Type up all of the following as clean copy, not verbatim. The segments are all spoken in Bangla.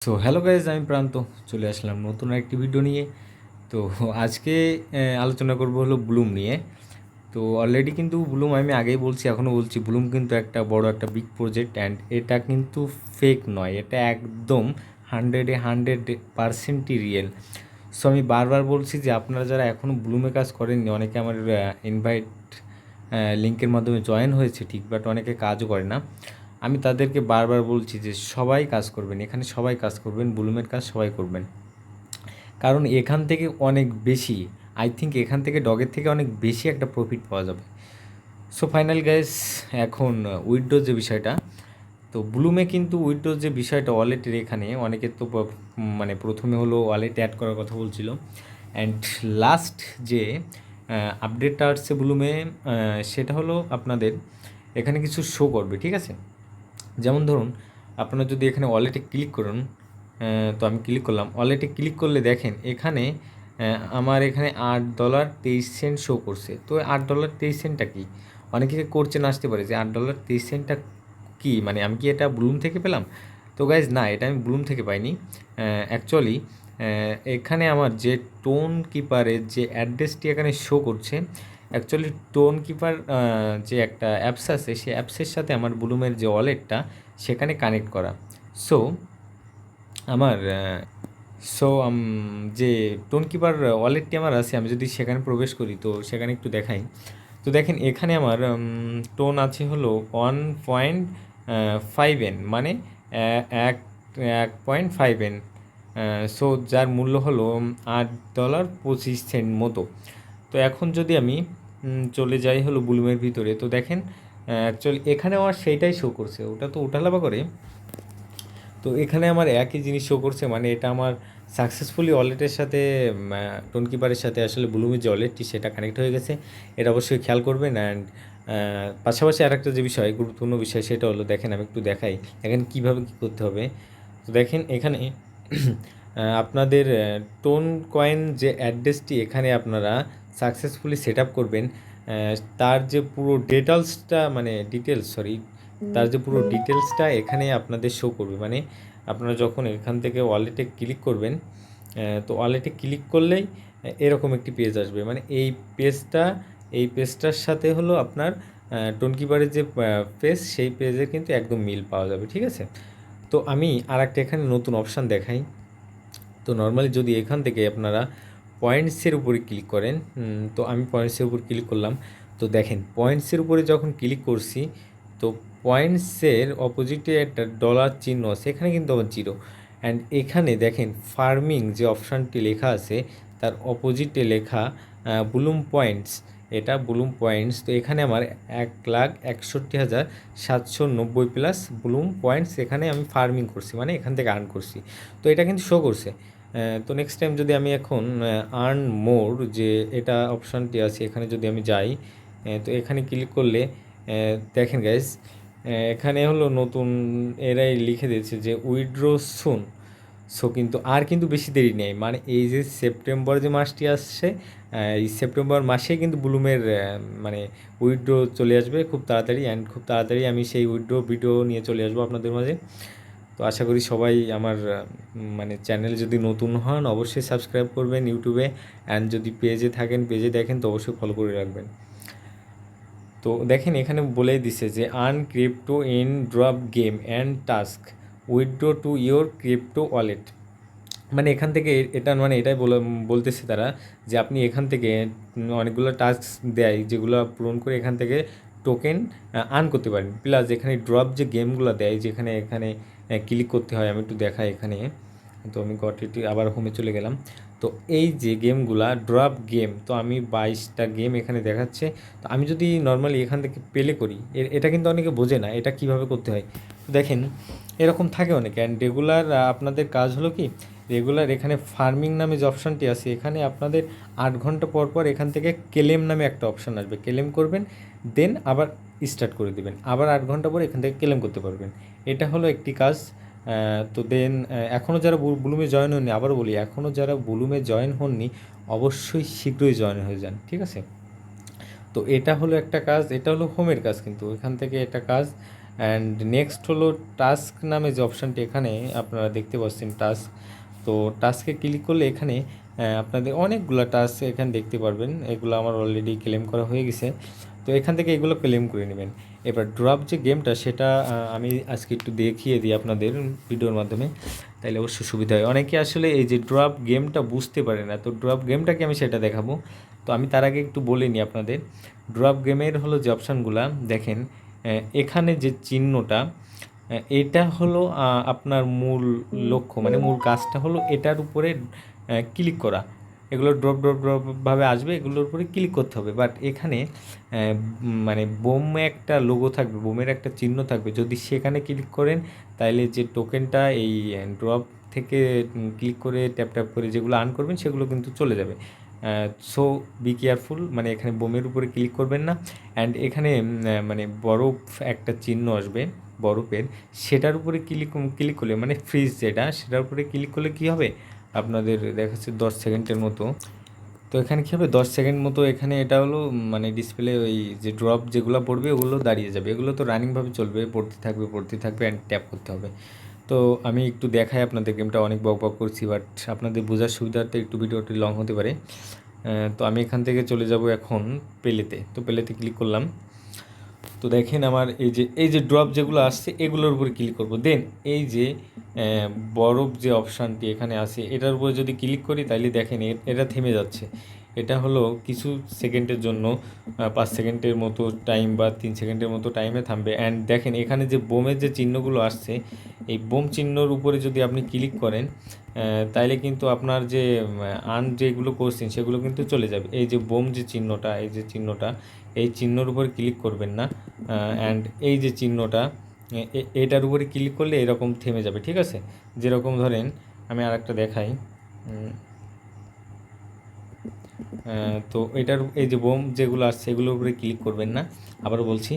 সো হ্যালো গাইজ, আমি প্রান্ত চলে আসলাম নতুন একটি ভিডিও নিয়ে। তো আজকে আলোচনা করব হলো ব্লুম নিয়ে। তো অলরেডি কিন্তু ব্লুম আমি আগেই বলছি, এখনও বলছি, ব্লুম কিন্তু একটা বড় একটা বিগ প্রজেক্ট অ্যান্ড এটা কিন্তু ফেক নয়, এটা একদম 100% রিয়েল। সো আমি বারবার বলছি যে আপনারা যারা এখনও ব্লুমে কাজ করেননি, অনেকে আমার ইনভাইট লিঙ্কের মাধ্যমে জয়েন হয়েছে ঠিক, বাট অনেকে কাজও করে না। আমি তাদেরকে বারবার বলছি যে সবাই কাজ করবেন, এখানে সবাই কাজ করবেন, ব্লুমের কাজ সবাই করবেন, কারণ এখান থেকে অনেক বেশি, আই থিঙ্ক এখান থেকে ডগের থেকে অনেক বেশি একটা প্রফিট পাওয়া যাবে। সো ফাইনাল গাইস, এখন উইথড্র যে বিষয়টা, তো ব্লুমে কিন্তু উইথড্র যে বিষয়টা ওয়ালেটের, এখানে অনেকের তো মানে প্রথমে হলো ওয়ালেট অ্যাড করার কথা বলছিল, অ্যান্ড লাস্ট যে আপডেটটা আসছে ব্লুমে, সেটা হলো আপনাদের এখানে কিছু শো করবে, ঠিক আছে? যেমন ধরুন, আপনারা যদি এখানে ওয়ালেটে ক্লিক করুন, তো আমি ক্লিক করলাম, ওয়ালেটে ক্লিক করলে দেখেন এখানে আমার এখানে $8.23 শো করছে। তো $8.23টা কি? অনেকে কোশ্চেন আসতে পারে যে $8.23টা কি, মানে আমি কি এটা ব্লুম থেকে পেলাম? তো গাইজ না, এটা আমি ব্লুম থেকে পাইনি। অ্যাকচুয়ালি এখানে আমার যে টোন কিপারের যে অ্যাড্রেসটি এখানে শো করছে, অ্যাকচুয়ালি টোন কিপার যে একটা অ্যাপস আছে, সেই অ্যাপসের সাথে আমার ব্লুমের যে ওয়ালেটটা সেখানে কানেক্ট করা। সো আমার সো যে টোন কিপার ওয়ালেটটি আমার আছে, আমি যদি সেখানে প্রবেশ করি, তো সেখানে একটু দেখাই। তো দেখেন এখানে আমার টোন আছে হলো 1.5N, মানে এক 1.5N। সো যার মূল্য হলো $8.25 মতো। তো এখন যদি আমি চলে যাই হলো ব্লুমের ভিতরে, তো দেখেন অ্যাকচুয়ালি এখানে আমার সেইটাই শো করছে, ওটা তো উঠালাবা করে। তো এখানে আমার একই জিনিস শো করছে, মানে এটা আমার সাকসেসফুলি ওয়ালেটের সাথে, টোন কিপারের সাথে আসলে ব্লুমের যে ওয়ালেটটি সেটা কানেক্ট হয়ে গেছে। এটা অবশ্যই খেয়াল করবেন। অ্যান্ড পাশাপাশি আরেকটা যে বিষয়, গুরুত্বপূর্ণ বিষয়, সেটা হলো দেখেন, আমি একটু দেখাই দেখেন কীভাবে কী করতে হবে। তো দেখেন এখানে আপনাদের টোন কয়েন যে অ্যাড্রেসটি এখানে আপনারা সাকসেসফুলি সেট আপ করবেন, তার যে পুরো তার যে পুরো ডিটেলসটা এখানে আপনাদের শো করবে। মানে আপনারা যখন এখান থেকে ওয়ালেটে ক্লিক করবেন, তো ওয়ালেটে ক্লিক করলেই এরকম একটি পেজ আসবে। মানে এই পেজটার সাথে হলো আপনার টোন কিপারের যে পেজ, সেই পেজে কিন্তু একদম মিল পাওয়া যাবে, ঠিক আছে? তো আমি আর একটা এখানে নতুন অপশান দেখাই। তো নর্মালি যদি এখান থেকে আপনারা পয়েন্টসের উপরে ক্লিক করেন, তো আমি পয়েন্টসের উপর ক্লিক করলাম। তো দেখেন পয়েন্টসের উপরে যখন ক্লিক করছি, তো পয়েন্টসের অপোজিটে একটা ডলার চিহ্ন আছে, এখানে কিন্তু আবার জিরো। অ্যান্ড এখানে দেখেন ফার্মিং যে অপশানটি লেখা আছে, তার অপোজিটে লেখা ব্লুম পয়েন্টস, এটা ব্লুম পয়েন্টস। তো এখানে আমার 1,61,790 প্লাস ব্লুম পয়েন্টস এখানে আমি ফার্মিং করছি, মানে এখান থেকে আর্ন করছি। তো এটা কিন্তু শো করছে। তো নেক্সট টাইম যদি আমি এখন আর্ন মোর যে এটা অপশানটি আছে, এখানে যদি আমি যাই, তো এখানে ক্লিক করলে দেখেন গাইজ, এখানে হলো নতুন এরাই লিখে দিয়েছে যে উইথড্র সুন। সো কিন্তু আর কিন্তু বেশি দেরি নেই, মানে এই যে সেপ্টেম্বর যে মাসটি আসছে, এই সেপ্টেম্বর মাসে কিন্তু ব্লুমের মানে উইথড্র চলে আসবে খুব তাড়াতাড়ি। অ্যান্ড খুব তাড়াতাড়ি আমি সেই উইথড্র ভিডিও নিয়ে চলে আসবো আপনাদের মাঝে। তো আশা করি সবাই আমার মানে চ্যানেল যদি নতুন হন অবশ্যই সাবস্ক্রাইব করবেন ইউটিউবে, অ্যান্ড যদি পেজে থাকেন, পেজে দেখেন, তো অবশ্যই ফলো করে রাখবেন। তো দেখেন এখানে বলেই দিছে যে earn crypto in drop game and task withdraw to your crypto wallet. মানে এখান থেকে এটা, মানে এটাই বলতেছে তারা যে আপনি এখান থেকে অনেকগুলো টাস্ক দেয়, যেগুলো পূরণ করে এখান থেকে টোকেন আর্ন করতে পারেন। প্লাস এখানে ড্রপ যে গেমগুলো দেয়, যেখানে এখানে ক্লিক করতে হয়, আমি একটু দেখাই এখানে। তো আমি গটিটি আবার হোমে চলে গেলাম। তো এই যে গেমগুলা ড্রপ গেম, তো আমি 22টা গেম এখানে দেখাচ্ছে। তো আমি যদি নর্মালি এখান থেকে প্লে করি, এটা কিন্তু অনেকে বোঝে না এটা কিভাবে করতে হয়। দেখেন এরকম থাকে অনেকে। অ্যান্ড রেগুলার আপনাদের কাজ হলো কি, রেগুলার এখানে ফার্মিং নামে যে অপশানটি আছে, এখানে আপনাদের 8 ঘন্টা পর পর এখান থেকে ক্লেম নামে একটা অপশান আসবে, ক্লেম করবেন, দেন আবার স্টার্ট করে দেবেন, আবার 8 ঘন্টা পর এখান থেকে ক্লেম করতে পারবেন। এটা হলো একটি কাজ। তো দেন এখনও যারা ব্লুমে জয়েন হননি, আবারও বলি, এখনও যারা ব্লুমে জয়েন হননি অবশ্যই শীঘ্রই জয়েন হয়ে যান, ঠিক আছে? তো এটা হলো একটা কাজ, এটা হলো হোমের কাজ, কিন্তু এখান থেকে এটা কাজ। অ্যান্ড নেক্সট হলো টাস্ক নামে যে অপশানটি, এখানে আপনারা দেখতে পাচ্ছেন টাস্ক। তো টাস্কে ক্লিক করলে এখানে আপনাদের অনেকগুলো টাস্ক এখানে দেখতে পারবেন। এগুলো আমার অলরেডি ক্লেম করা হয়ে গেছে, তো এখান থেকে এগুলো ক্লেম করে নেবেন। এবার ড্রপ যে গেমটা সেটা আমি আজকে একটু দেখিয়ে দিই আপনাদের ভিডিওর মাধ্যমে, তাইলে অবশ্যই সুবিধা হয়। অনেকে আসলে এই যে ড্রপ গেমটা বুঝতে পারে না, তো ড্রপ গেমটাকে আমি সেটা দেখাবো। তো আমি তার আগে একটু বলে নিই আপনাদের। ড্রপ গেমের হলো যে অপশানগুলো দেখেন, এখানে যে চিহ্নটা, এটা হলো আপনার মূল লক্ষ্য, মানে মূল কাজটা হলো এটার উপরে ক্লিক করা। এগুলো ড্রপ ড্রপ ড্রপভাবে আসবে, এগুলোর উপরে ক্লিক করতে হবে। বাট এখানে মানে বোমে একটা লোগো থাকবে, বোমের একটা চিহ্ন থাকবে। যদি সেখানে ক্লিক করেন তাহলে যে টোকেনটা এই ড্রপ থেকে ক্লিক করে ট্যাপ ট্যাপ করে যেগুলো আর্ন করবেন সেগুলো কিন্তু চলে যাবে। সো বি কেয়ারফুল, মানে এখানে বোমের উপরে ক্লিক করবেন না। অ্যান্ড এখানে মানে বরফ একটা চিহ্ন আসবে বরফের, সেটার উপরে ক্লিক করলে, মানে ফ্রিজ যেটা, সেটার উপরে ক্লিক করলে কী হবে, আপনাদের দেখাচ্ছে 10 সেকেন্ডের মতো। তো এখানে কী হবে, 10 সেকেন্ড মতো এখানে এটা হলো মানে ডিসপ্লে, ওই যে ড্রপ যেগুলো পড়বে ওগুলো দাঁড়িয়ে যাবে। এগুলো তো রানিংভাবে চলবে, পড়তে থাকবে অ্যান্ড ট্যাপ করতে হবে। তো আমি একটু দেখাই আপনাদের, গেমটা অনেক বক করছি, বাট আপনাদের বোঝার সুবিধার্থে একটু ভিডিওটি লং হতে পারে। তো আমি এখান থেকে চলে যাব এখন প্লেতে। তো প্লেতে ক্লিক করলাম। তো দেখেন আমার এই যে ড্রপ যেগুলো আসছে এগুলোর উপরে ক্লিক করব। দেন এই যে বরফ যে অপশানটি এখানে আছে এটার উপরে যদি ক্লিক করি তাহলে দেখেন এটা থেমে যাচ্ছে। এটা হলো কিছু সেকেন্ডের জন্য, 5 সেকেন্ডের মতো টাইম বা 3 সেকেন্ডের মতো টাইমে থামবে। অ্যান্ড দেখেন এখানে যে বোমের যে চিহ্নগুলো আসছে, এই বোম চিহ্নর উপরে যদি আপনি ক্লিক করেন তাইলে কিন্তু আপনার যে আর্ন যেগুলো করছেন সেগুলো কিন্তু চলে যাবে। এই যে বোম যে চিহ্নটা, এই চিহ্নর উপরে ক্লিক করবেন না। অ্যান্ড এই যে চিহ্নটা, এটার উপরে ক্লিক করলে এরকম থেমে যাবে, ঠিক আছে। যেরকম ধরেন আমি আরেকটা দেখাই। তো এটার এই যে বোম যেগুলো আসছে এগুলোর উপরে ক্লিক করবেন না। আবারও বলছি,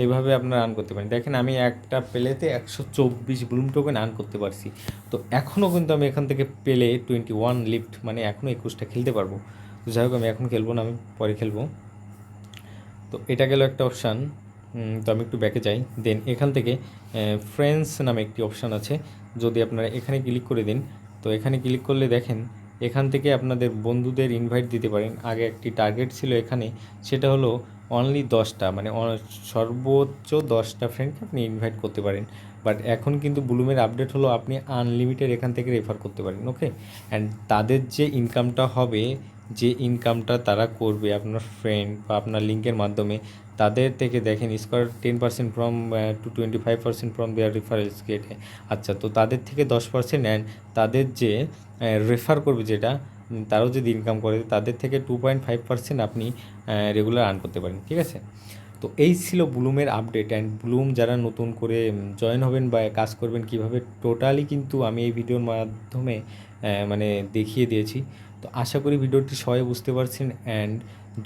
এইভাবে আপনারা আর্ন করতে পারেন। দেখেন আমি একটা প্লেতে 124 ব্লুম টোকেন আর্ন করতে পারছি। তো এখনও কিন্তু আমি এখান থেকে পেলে 21 লিফট, মানে এখনও 21টা খেলতে পারবো। তো যাই হোক, আমি এখন খেলবো না, আমি পরে খেলবো। তো এটা গেল একটা অপশান। তো আমি একটু ব্যাকে যাই। দেন এখান থেকে ফ্রেন্ডস নামে একটি অপশান আছে, যদি আপনারা এখানে ক্লিক করে দিন। তো এখানে ক্লিক করলে দেখেন এখান থেকে আপনাদের বন্ধুদের ইনভাইট দিতে পারেন। আগে একটি টার্গেট ছিল এখানে, সেটা হলো অনলি 10টা, মানে সর্বোচ্চ 10টা ফ্রেন্ডকে আপনি ইনভাইট করতে পারেন। বাট এখন কিন্তু ব্লুমের আপডেট হলো আপনি আনলিমিটেড এখান থেকে রেফার করতে পারেন। ওকে, অ্যান্ড তাদের যে ইনকামটা হবে, যে ইনকামটা তারা করবে আপনার ফ্রেন্ড বা আপনার লিঙ্কের মাধ্যমে, তাদের থেকে দেখেন square 10% from to 25% from their referrals গেটে। আচ্ছা, তো তাদের থেকে 10% অ্যান্ড তাদের যে রেফার করবে যেটা, তারাও যদি ইনকাম করে তাদের থেকে 2.5% আপনি রেগুলার আর্ন করতে পারেন, ঠিক আছে। তো এই ছিল ব্লুমের আপডেট। অ্যান্ড ব্লুম যারা নতুন করে জয়েন হবেন বা কাজ করবেন কীভাবে, টোটালি কিন্তু আমি এই ভিডিওর মাধ্যমে মানে দেখিয়ে দিয়েছি। তো আশা করি ভিডিওটি সবাই বুঝতে পারছেন। অ্যান্ড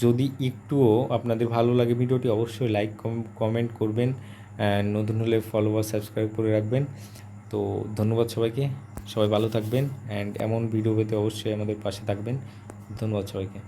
যদি একটুও আপনাদের ভালো লাগে ভিডিওটি, অবশ্যই লাইক কমেন্ট করবেন। অ্যান্ড নতুন হলে ফলো বা সাবস্ক্রাইব করে রাখবেন। তো ধন্যবাদ সবাইকে, সবাই ভালো থাকবেন। অ্যান্ড এমন ভিডিও পেতে অবশ্যই আমাদের পাশে থাকবেন। ধন্যবাদ সবাইকে।